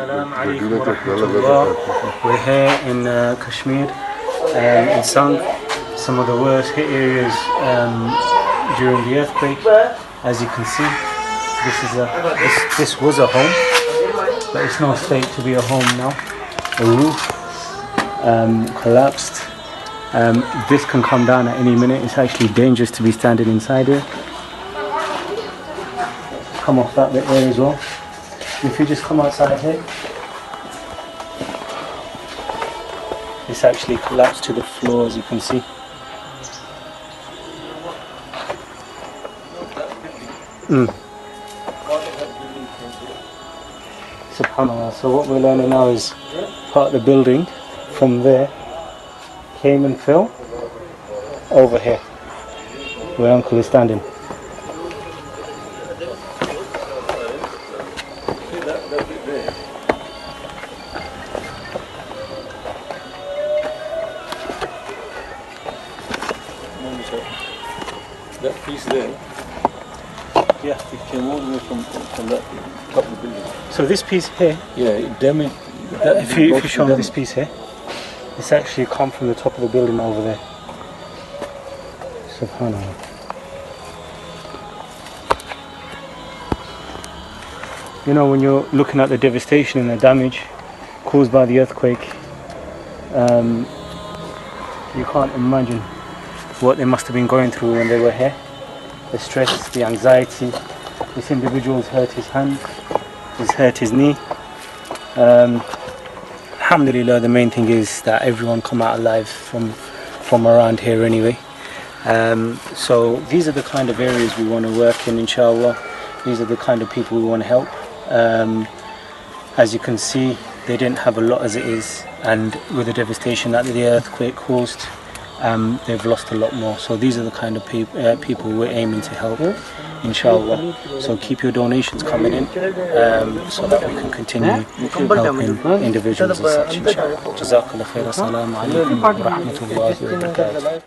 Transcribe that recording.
Assalamu alaikum wa rahmatullah. We're here in Kashmir in Sangh, some of the worst hit areas during the earthquake. As you can see, this was a home, but it's no state to be a home now. The roof collapsed. This can come down at any minute. It's actually dangerous to be standing inside here. Come off that bit there as well. If you just come outside here, this actually collapsed to the floor, as you can see. Subhanallah. So what we're learning now is part of the building from there came and fell over here where Uncle is standing. That piece there, yeah, it came all the way from that top of the building. So this piece here, yeah, it damaged. If you show me this piece here, it's actually come from the top of the building over there. Subhanallah. You know, when you're looking at the devastation and the damage caused by the earthquake, you can't imagine what they must have been going through when they were here. The stress, the anxiety. This individual's hurt his hand, he's hurt his knee. Alhamdulillah, the main thing is that everyone come out alive from around here anyway. So these are the kind of areas we want to work in, inshallah. These are the kind of people we want to help. As you can see, they didn't have a lot as it is, and with the devastation that the earthquake caused, they've lost a lot more. So these are the kind of people we're aiming to help, inshallah. So keep your donations coming in, so that we can continue helping individuals and such, inshallah. Jazakallah khair. Assalamu alaikum wa rahmatullahi wa barakatuh.